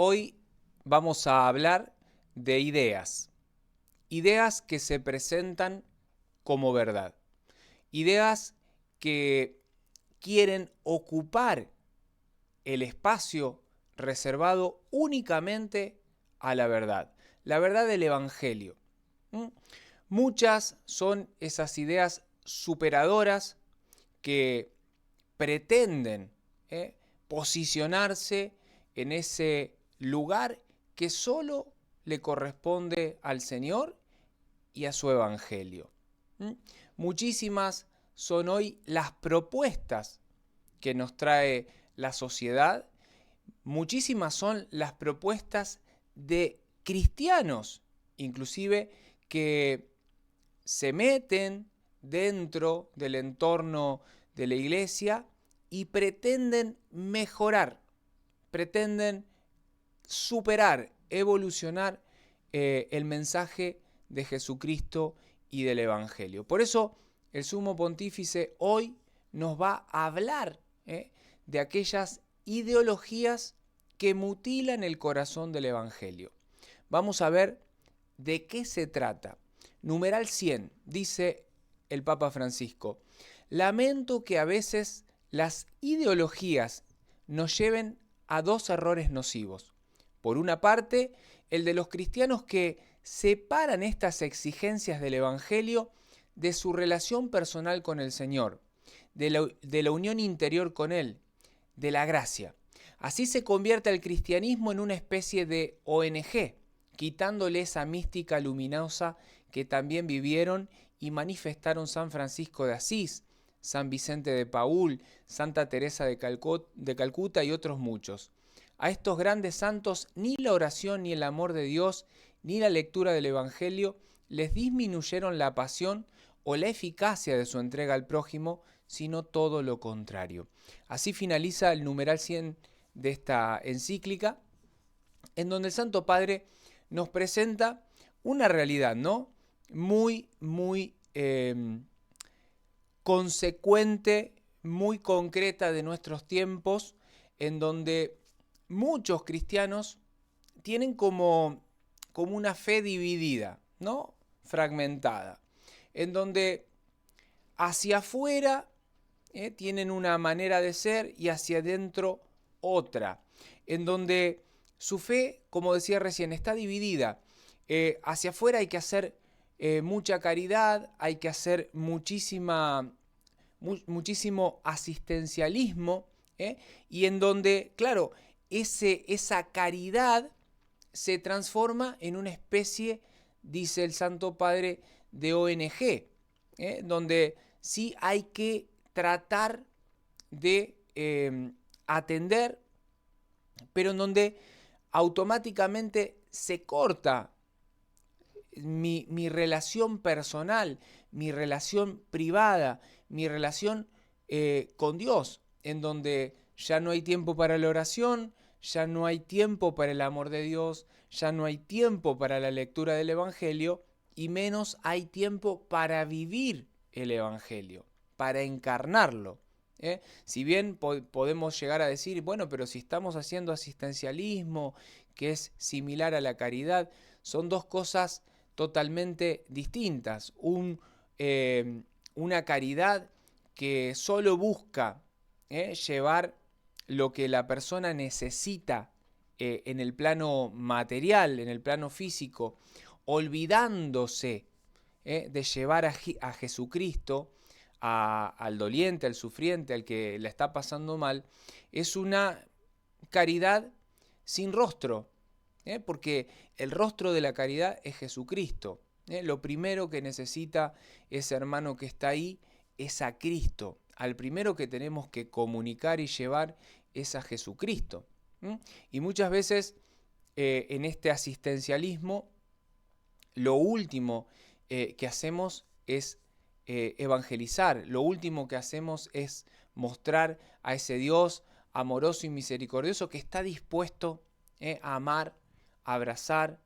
Hoy vamos a hablar de ideas. Ideas que se presentan como verdad. Ideas que quieren ocupar el espacio reservado únicamente a la verdad del Evangelio. ¿Mm? Muchas son esas ideas superadoras que pretenden posicionarse en ese lugar que solo le corresponde al Señor y a su Evangelio. ¿Mm? Muchísimas son hoy las propuestas que nos trae la sociedad, muchísimas son las propuestas de cristianos, inclusive que se meten dentro del entorno de la iglesia y pretenden mejorar, pretenden superar, evolucionar el mensaje de Jesucristo y del Evangelio. Por eso el Sumo Pontífice hoy nos va a hablar de aquellas ideologías que mutilan el corazón del Evangelio. Vamos a ver de qué se trata. Numeral 100, dice el Papa Francisco: lamento que a veces las ideologías nos lleven a dos errores nocivos. Por una parte, el de los cristianos que separan estas exigencias del Evangelio de su relación personal con el Señor, de la unión interior con Él, de la gracia. Así se convierte el cristianismo en una especie de ONG, quitándole esa mística luminosa que también vivieron y manifestaron San Francisco de Asís, San Vicente de Paúl, Santa Teresa de Calcuta y otros muchos. A estos grandes santos ni la oración, ni el amor de Dios, ni la lectura del Evangelio les disminuyeron la pasión o la eficacia de su entrega al prójimo, sino todo lo contrario. Así finaliza el numeral 100 de esta encíclica, en donde el Santo Padre nos presenta una realidad, ¿no? Muy consecuente, muy concreta de nuestros tiempos, en donde muchos cristianos tienen como una fe dividida, ¿no? Fragmentada, en donde hacia afuera tienen una manera de ser y hacia adentro otra, en donde su fe, como decía recién, está dividida. Hacia afuera hay que hacer mucha caridad, hay que hacer muchísimo asistencialismo, y en donde, claro, esa caridad se transforma en una especie, dice el Santo Padre, de ONG, donde sí hay que tratar de atender, pero en donde automáticamente se corta mi relación personal, mi relación privada, mi relación con Dios, en donde ya no hay tiempo para la oración, ya no hay tiempo para el amor de Dios, ya no hay tiempo para la lectura del Evangelio y menos hay tiempo para vivir el Evangelio, para encarnarlo. Si bien podemos llegar a decir, bueno, pero si estamos haciendo asistencialismo, que es similar a la caridad, son dos cosas totalmente distintas. Una caridad que solo busca llevar lo que la persona necesita en el plano material, en el plano físico, olvidándose de llevar a Jesucristo, al doliente, al sufriente, al que le está pasando mal, es una caridad sin rostro, porque el rostro de la caridad es Jesucristo. Lo primero que necesita ese hermano que está ahí es a Cristo. Al primero que tenemos que comunicar y llevar es a Jesucristo. Y muchas veces en este asistencialismo lo último que hacemos es evangelizar, lo último que hacemos es mostrar a ese Dios amoroso y misericordioso que está dispuesto a amar, a abrazar,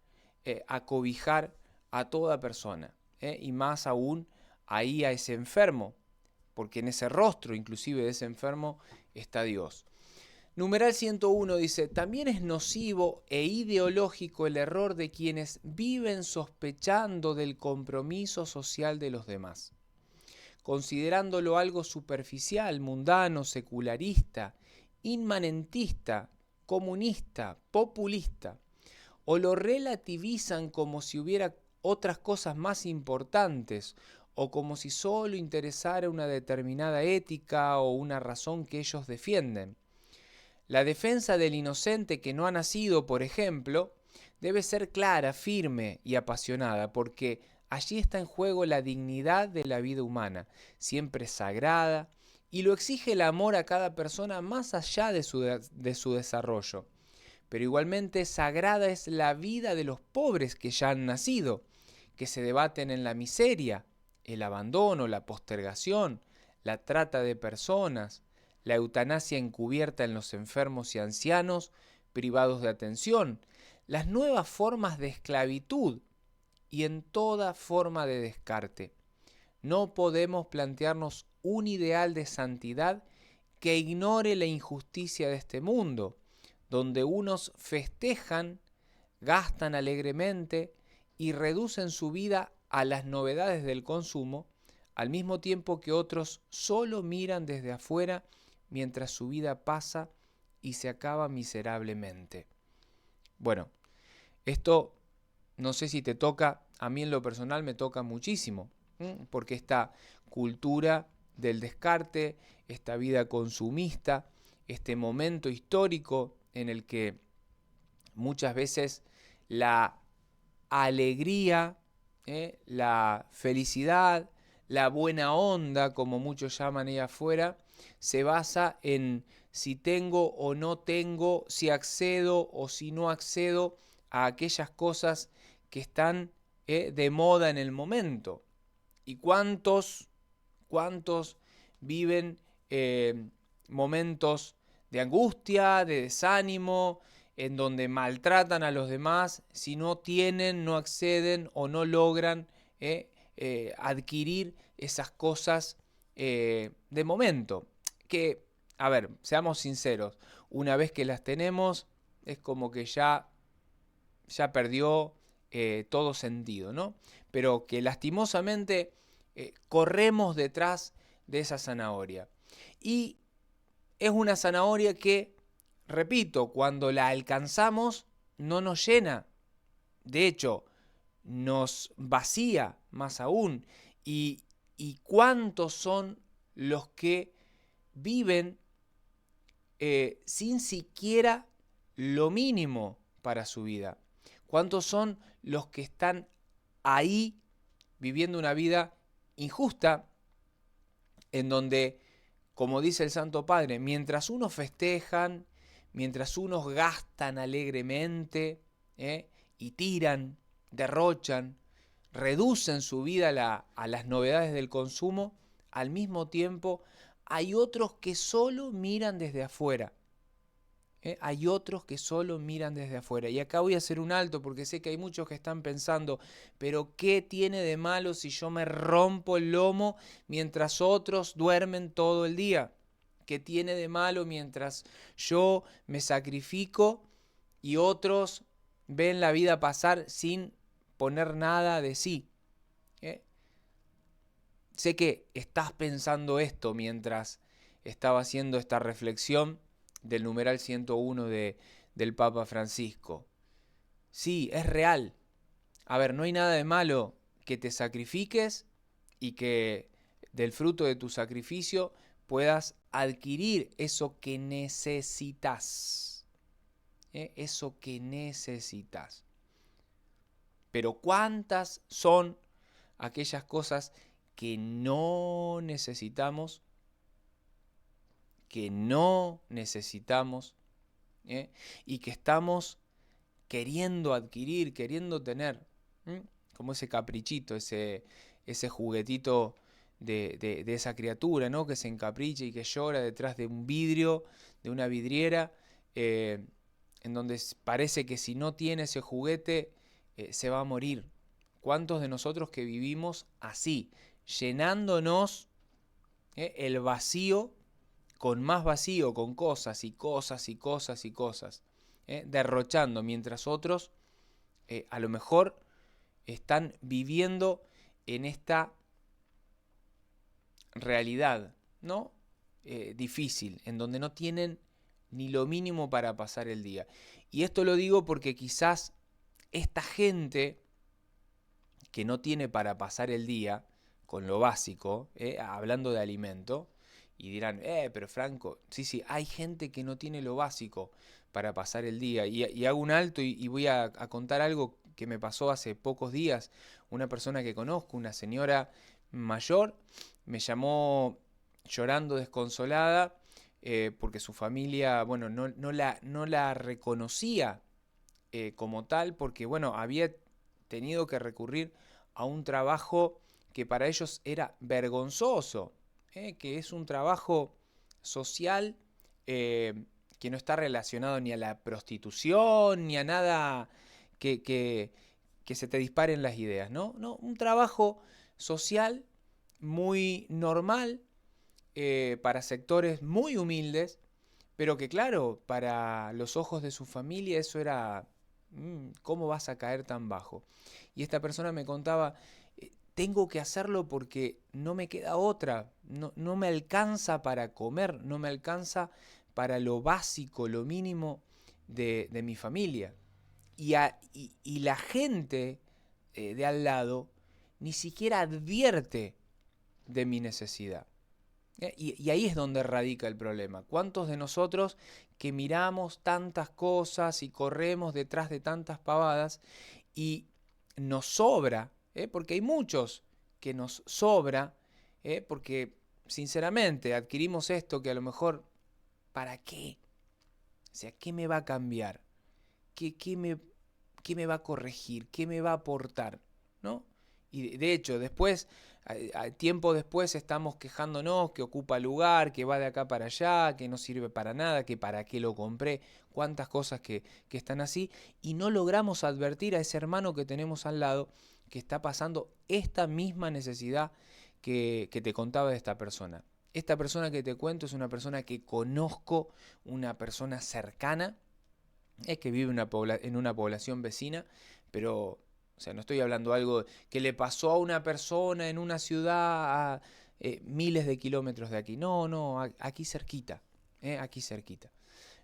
a cobijar a toda persona, y más aún ahí a ese enfermo, porque en ese rostro inclusive de ese enfermo está Dios. Numeral 101 dice, también es nocivo e ideológico el error de quienes viven sospechando del compromiso social de los demás, considerándolo algo superficial, mundano, secularista, inmanentista, comunista, populista, o lo relativizan como si hubiera otras cosas más importantes, o como si solo interesara una determinada ética o una razón que ellos defienden. La defensa del inocente que no ha nacido, por ejemplo, debe ser clara, firme y apasionada, porque allí está en juego la dignidad de la vida humana, siempre sagrada, y lo exige el amor a cada persona más allá de su desarrollo. Pero igualmente sagrada es la vida de los pobres que ya han nacido, que se debaten en la miseria, el abandono, la postergación, la trata de personas, la eutanasia encubierta en los enfermos y ancianos privados de atención, las nuevas formas de esclavitud y en toda forma de descarte. No podemos plantearnos un ideal de santidad que ignore la injusticia de este mundo, donde unos festejan, gastan alegremente y reducen su vida a las novedades del consumo, al mismo tiempo que otros solo miran desde afuera mientras su vida pasa y se acaba miserablemente. Bueno, esto no sé si te toca, a mí en lo personal me toca muchísimo, porque esta cultura del descarte, esta vida consumista, este momento histórico en el que muchas veces la alegría, la felicidad, la buena onda, como muchos llaman ahí afuera, se basa en si tengo o no tengo, si accedo o si no accedo a aquellas cosas que están de moda en el momento. ¿Y cuántos viven momentos de angustia, de desánimo, en donde maltratan a los demás si no tienen, no acceden o no logran adquirir esas cosas de momento? Que, a ver, seamos sinceros, una vez que las tenemos es como que ya perdió todo sentido, ¿no? Pero que lastimosamente corremos detrás de esa zanahoria. Y es una zanahoria que, repito, cuando la alcanzamos no nos llena. De hecho, nos vacía más aún. Y cuántos son los que viven sin siquiera lo mínimo para su vida. ¿Cuántos son los que están ahí viviendo una vida injusta en donde, como dice el Santo Padre, mientras unos festejan, mientras unos gastan alegremente y tiran, derrochan, reducen su vida a las novedades del consumo, al mismo tiempo hay otros que solo miran desde afuera. Hay otros que solo miran desde afuera. Y acá voy a hacer un alto porque sé que hay muchos que están pensando, pero ¿qué tiene de malo si yo me rompo el lomo mientras otros duermen todo el día? ¿Qué tiene de malo mientras yo me sacrifico y otros ven la vida pasar sin poner nada de sí? Sé que estás pensando esto mientras estaba haciendo esta reflexión del numeral 101 del Papa Francisco. Sí, es real. A ver, no hay nada de malo que te sacrifiques y que del fruto de tu sacrificio puedas adquirir eso que necesitas. Eso que necesitas. Pero ¿cuántas son aquellas cosas que no necesitamos? Que no necesitamos y que estamos queriendo adquirir, queriendo tener, como ese caprichito, ese juguetito de esa criatura, ¿no? Que se encapricha y que llora detrás de un vidrio, de una vidriera, en donde parece que si no tiene ese juguete se va a morir. ¿Cuántos de nosotros que vivimos así, llenándonos el vacío con más vacío, con cosas y cosas y cosas y cosas, derrochando, mientras otros a lo mejor están viviendo en esta realidad, ¿no? Difícil, en donde no tienen ni lo mínimo para pasar el día. Y esto lo digo porque quizás esta gente que no tiene para pasar el día con lo básico, hablando de alimento, y dirán, pero Franco, sí, hay gente que no tiene lo básico para pasar el día. Y hago un alto y voy a contar algo que me pasó hace pocos días. Una persona que conozco, una señora mayor, me llamó llorando desconsolada porque su familia, bueno, no la reconocía como tal, porque, bueno, había tenido que recurrir a un trabajo que para ellos era vergonzoso, que es un trabajo social que no está relacionado ni a la prostitución, ni a nada que se te disparen las ideas, ¿no? No, un trabajo social muy normal para sectores muy humildes, pero que claro, para los ojos de su familia eso era, ¿cómo vas a caer tan bajo? Y esta persona me contaba, tengo que hacerlo porque no me queda otra, no me alcanza para comer, no me alcanza para lo básico, lo mínimo de mi familia. Y la gente de al lado ni siquiera advierte de mi necesidad. Y ahí es donde radica el problema. ¿Cuántos de nosotros que miramos tantas cosas y corremos detrás de tantas pavadas y nos sobra? Porque hay muchos que nos sobra, porque sinceramente adquirimos esto que a lo mejor, ¿para qué? O sea, ¿qué me va a cambiar? ¿Qué me va a corregir? ¿Qué me va a aportar? ¿No? Y de hecho, después, tiempo después estamos quejándonos que ocupa lugar, que va de acá para allá, que no sirve para nada, que para qué lo compré, cuántas cosas que están así, y no logramos advertir a ese hermano que tenemos al lado que está pasando esta misma necesidad que te contaba de esta persona. Esta persona que te cuento es una persona que conozco, una persona cercana, que vive en una población vecina, pero o sea, no estoy hablando de algo que le pasó a una persona en una ciudad a miles de kilómetros de aquí. No, aquí cerquita, aquí cerquita.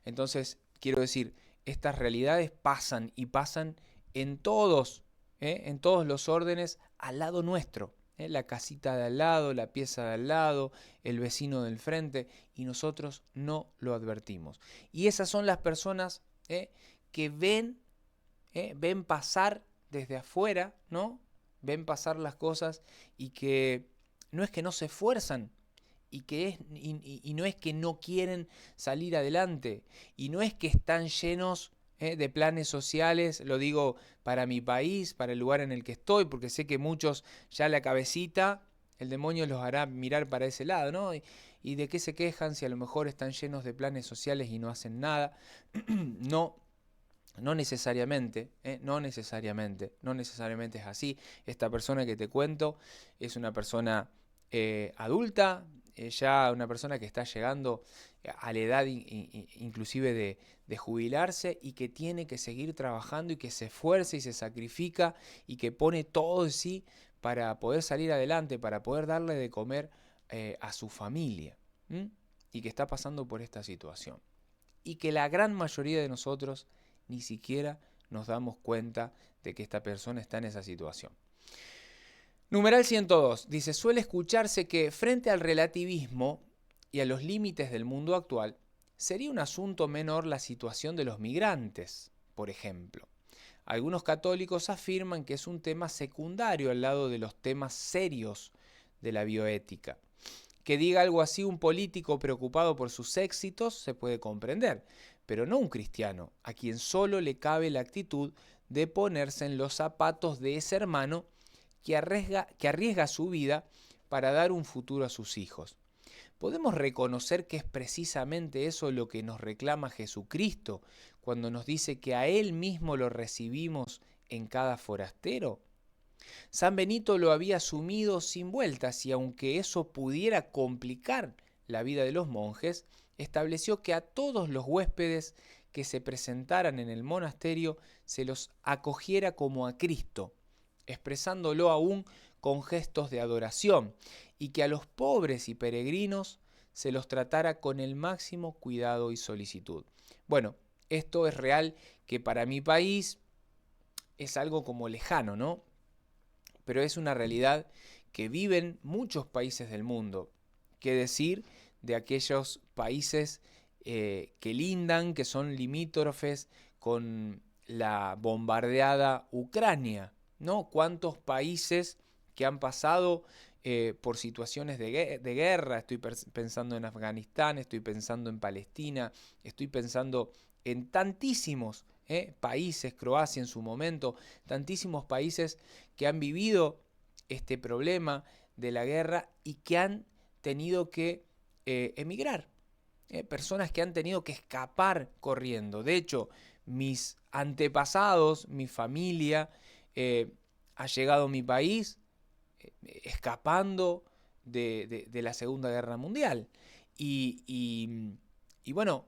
Entonces, quiero decir, estas realidades pasan y pasan en todos los órdenes al lado nuestro. La casita de al lado, la pieza de al lado, el vecino del frente, y nosotros no lo advertimos. Y esas son las personas que ven pasar desde afuera, ¿no? Ven pasar las cosas y que no es que no se esfuerzan y no es que no quieren salir adelante y no es que están llenos de planes sociales, lo digo para mi país, para el lugar en el que estoy, porque sé que muchos ya la cabecita, el demonio los hará mirar para ese lado, ¿no? Y de qué se quejan si a lo mejor están llenos de planes sociales y no hacen nada. No necesariamente, no necesariamente es así. Esta persona que te cuento es una persona adulta, ya una persona que está llegando a la edad inclusive de jubilarse y que tiene que seguir trabajando y que se esfuerza y se sacrifica y que pone todo de sí para poder salir adelante, para poder darle de comer a su familia. Y que está pasando por esta situación. Y que la gran mayoría de nosotros ni siquiera nos damos cuenta de que esta persona está en esa situación. Numeral 102. Dice, suele escucharse que frente al relativismo y a los límites del mundo actual, sería un asunto menor la situación de los migrantes, por ejemplo. Algunos católicos afirman que es un tema secundario al lado de los temas serios de la bioética. Que diga algo así un político preocupado por sus éxitos se puede comprender, pero no un cristiano, a quien solo le cabe la actitud de ponerse en los zapatos de ese hermano que arriesga su vida para dar un futuro a sus hijos. ¿Podemos reconocer que es precisamente eso lo que nos reclama Jesucristo cuando nos dice que a Él mismo lo recibimos en cada forastero? San Benito lo había asumido sin vueltas y aunque eso pudiera complicar la vida de los monjes, estableció que a todos los huéspedes que se presentaran en el monasterio se los acogiera como a Cristo, expresándolo aún con gestos de adoración, y que a los pobres y peregrinos se los tratara con el máximo cuidado y solicitud. Bueno, esto es real que para mi país es algo como lejano, ¿no? Pero es una realidad que viven muchos países del mundo. ¿Qué decir de aquellos países que lindan, que son limítrofes con la bombardeada Ucrania, ¿no? ¿Cuántos países que han pasado por situaciones de guerra? Estoy pensando en Afganistán, estoy pensando en Palestina, estoy pensando en tantísimos países, Croacia en su momento, tantísimos países que han vivido este problema de la guerra y que han tenido que emigrar. Personas que han tenido que escapar corriendo. De hecho, mis antepasados, mi familia, ha llegado a mi país escapando de la Segunda Guerra Mundial. Y bueno,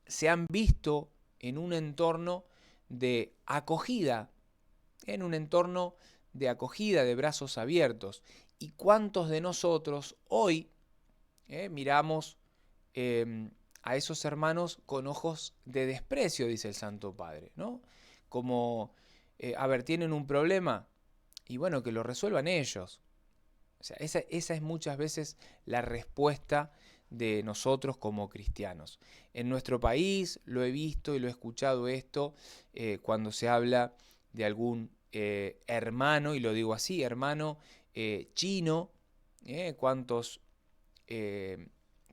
se han visto en un entorno de acogida, en un entorno de acogida, de brazos abiertos. ¿Y cuántos de nosotros hoy miramos a esos hermanos con ojos de desprecio, dice el Santo Padre, ¿no? Como, a ver, tienen un problema y bueno, que lo resuelvan ellos. O sea, esa es muchas veces la respuesta de nosotros como cristianos. En nuestro país lo he visto y lo he escuchado esto cuando se habla de algún hermano, y lo digo así, hermano chino, cuántos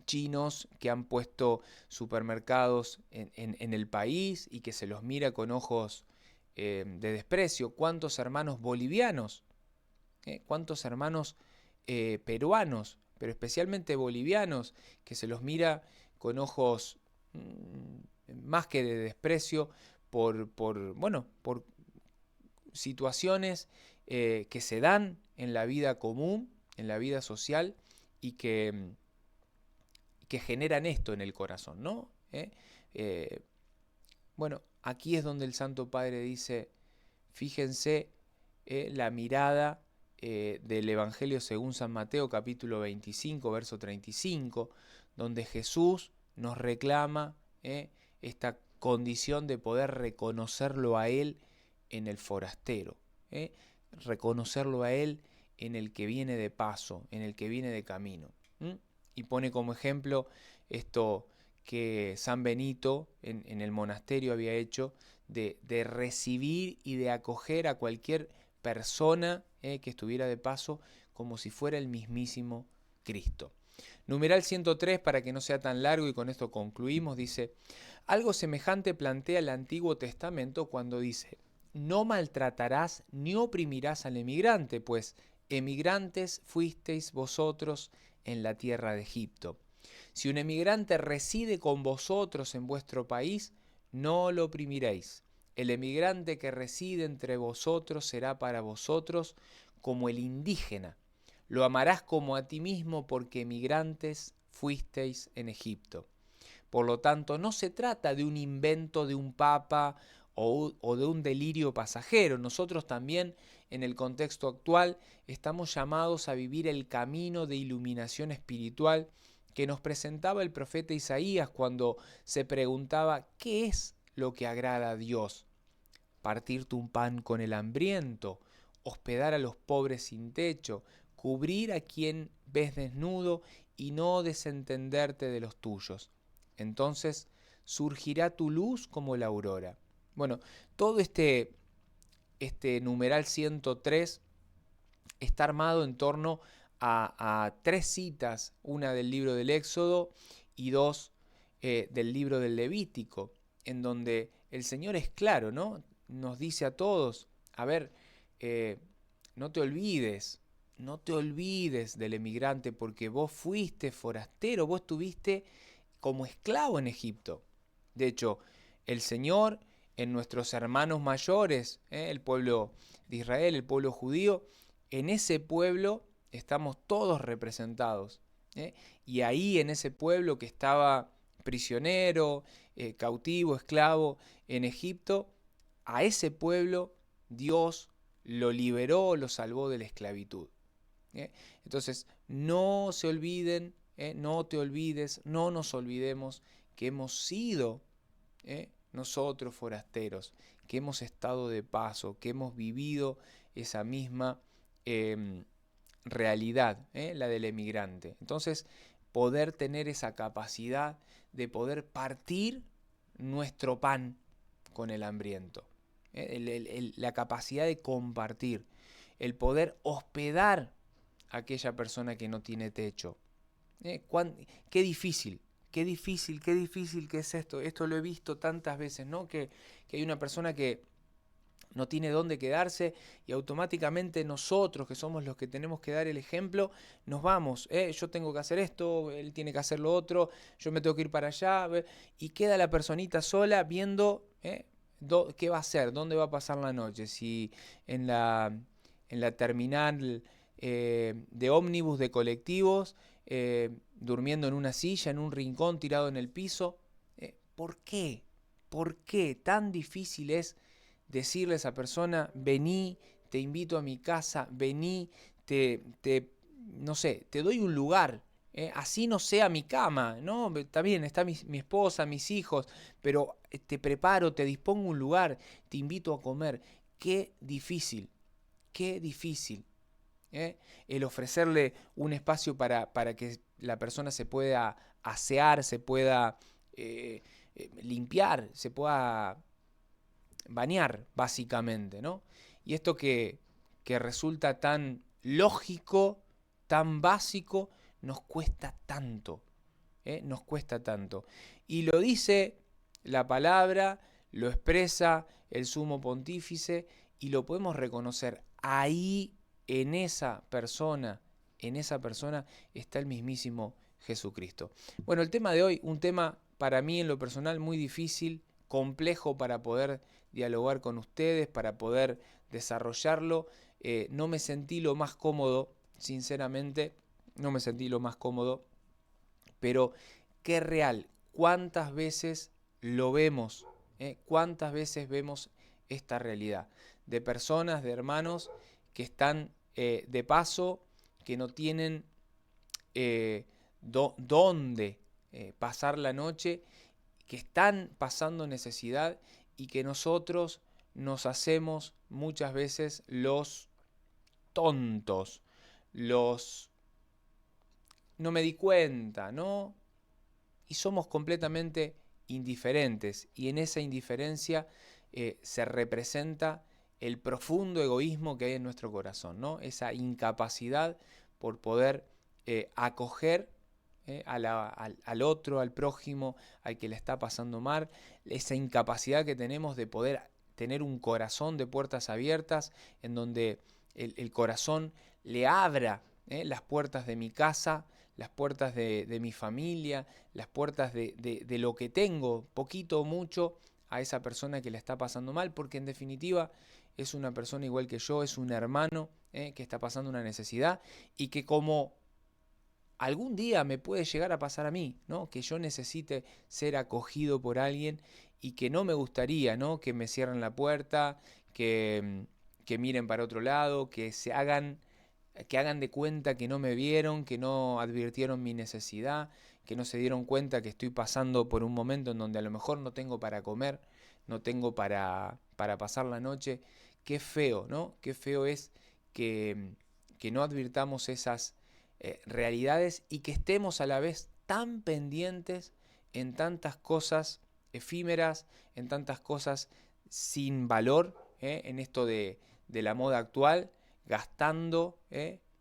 chinos que han puesto supermercados en el país y que se los mira con ojos de desprecio. ¿Cuántos hermanos bolivianos? ¿Cuántos hermanos peruanos, pero especialmente bolivianos, que se los mira con ojos más que de desprecio bueno, por situaciones que se dan en la vida común, en la vida social, y que generan esto en el corazón, ¿no? Bueno, aquí es donde el Santo Padre dice, fíjense la mirada del Evangelio según San Mateo, capítulo 25, verso 35, donde Jesús nos reclama esta condición de poder reconocerlo a Él en el forastero, reconocerlo a Él en el que viene de paso, en el que viene de camino. Y pone como ejemplo esto que San Benito en el monasterio había hecho de recibir y de acoger a cualquier persona que estuviera de paso como si fuera el mismísimo Cristo. Numeral 103, para que no sea tan largo y con esto concluimos, dice, algo semejante plantea el Antiguo Testamento cuando dice, no maltratarás ni oprimirás al emigrante, pues emigrantes fuisteis vosotros en la tierra de Egipto. Si un emigrante reside con vosotros en vuestro país, no lo oprimiréis. El emigrante que reside entre vosotros será para vosotros como el indígena. Lo amarás como a ti mismo porque emigrantes fuisteis en Egipto. Por lo tanto, no se trata de un invento de un papa o de un delirio pasajero. Nosotros también, en el contexto actual, estamos llamados a vivir el camino de iluminación espiritual que nos presentaba el profeta Isaías cuando se preguntaba ¿qué es lo que agrada a Dios? Partirte un pan con el hambriento, hospedar a los pobres sin techo, cubrir a quien ves desnudo y no desentenderte de los tuyos. Entonces surgirá tu luz como la aurora. Bueno, todo este numeral 103 está armado en torno a tres citas, una del libro del Éxodo y dos del libro del Levítico, en donde el Señor es claro, ¿no? Nos dice a todos, a ver, no te olvides del emigrante porque vos fuiste forastero, vos estuviste como esclavo en Egipto. De hecho, el Señor en nuestros hermanos mayores, el pueblo de Israel, el pueblo judío, en ese pueblo estamos todos representados. ¿eh? Y ahí en ese pueblo que estaba prisionero, cautivo, esclavo en Egipto, a ese pueblo Dios lo liberó, lo salvó de la esclavitud. ¿Eh? Entonces, no se olviden, no te olvides, no nos olvidemos que hemos sido nosotros forasteros, que hemos estado de paso, que hemos vivido esa misma realidad, la del emigrante. Entonces, poder tener esa capacidad de poder partir nuestro pan con el hambriento, la capacidad de compartir, el poder hospedar a aquella persona que no tiene techo. Qué difícil, qué difícil, qué difícil que es esto. Esto lo he visto tantas veces, ¿no? Que hay una persona que no tiene dónde quedarse y automáticamente nosotros, que somos los que tenemos que dar el ejemplo, nos vamos. Yo tengo que hacer esto, él tiene que hacer lo otro, yo me tengo que ir para allá. Y queda la personita sola viendo qué va a hacer, dónde va a pasar la noche. Si en la terminal de ómnibus, de colectivos, durmiendo en una silla, en un rincón, tirado en el piso. ¿Por qué? ¿Por qué tan difícil es decirle a esa persona, vení, te invito a mi casa, vení, no sé, te doy un lugar, así no sea mi cama, ¿no? Está bien, está mi esposa, mis hijos, pero te preparo, te dispongo un lugar, te invito a comer. Qué difícil, qué difícil. El ofrecerle un espacio para que la persona se pueda asear, se pueda limpiar, se pueda bañar, básicamente, ¿no? Y esto que resulta tan lógico, tan básico, nos cuesta tanto, nos cuesta tanto. Y lo dice la palabra, lo expresa el sumo pontífice y lo podemos reconocer. Ahí, en esa persona está el mismísimo Jesucristo. Bueno, el tema de hoy, un tema para mí en lo personal muy difícil, complejo para poder dialogar con ustedes, para poder desarrollarlo. No me sentí lo más cómodo, sinceramente, no me sentí lo más cómodo, pero qué real, cuántas veces lo vemos, cuántas veces vemos esta realidad de personas, de hermanos que están de paso, que no tienen dónde pasar la noche, que están pasando necesidad y que nosotros nos hacemos muchas veces los tontos, los no me di cuenta, ¿no? Y somos completamente indiferentes y en esa indiferencia se representa el profundo egoísmo que hay en nuestro corazón, ¿no? Esa incapacidad por poder acoger al otro, al prójimo, al que le está pasando mal, esa incapacidad que tenemos de poder tener un corazón de puertas abiertas en donde el corazón le abra las puertas de mi casa, las puertas de mi familia, las puertas de lo que tengo, poquito o mucho, a esa persona que le está pasando mal, porque en definitiva es una persona igual que yo, es un hermano que está pasando una necesidad y que como algún día me puede llegar a pasar a mí, ¿no? Que yo necesite ser acogido por alguien y que no me gustaría, ¿no? Que me cierren la puerta, que miren para otro lado, que hagan de cuenta que no me vieron, que no advirtieron mi necesidad, que no se dieron cuenta que estoy pasando por un momento en donde a lo mejor no tengo para comer, no tengo para pasar la noche. Qué feo, ¿no? Qué feo es que no advirtamos esas realidades y que estemos a la vez tan pendientes en tantas cosas efímeras, en tantas cosas sin valor, en esto de la moda actual, gastando,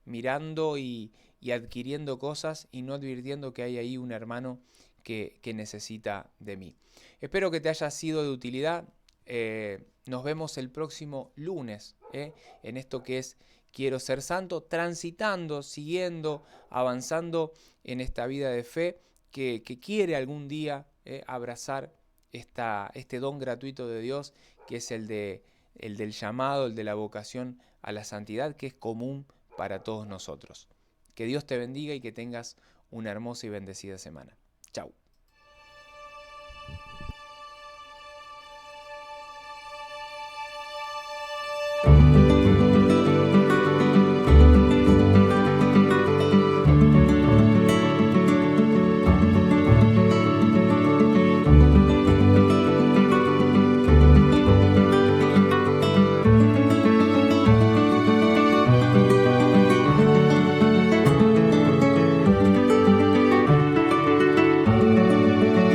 mirando y adquiriendo cosas y no advirtiendo que hay ahí un hermano que necesita de mí. Espero que te haya sido de utilidad. Nos vemos el próximo lunes en esto que es Quiero ser santo, transitando, siguiendo, avanzando en esta vida de fe que quiere algún día abrazar este don gratuito de Dios que es el del llamado, el de la vocación a la santidad que es común para todos nosotros. Que Dios te bendiga y que tengas una hermosa y bendecida semana. Chau.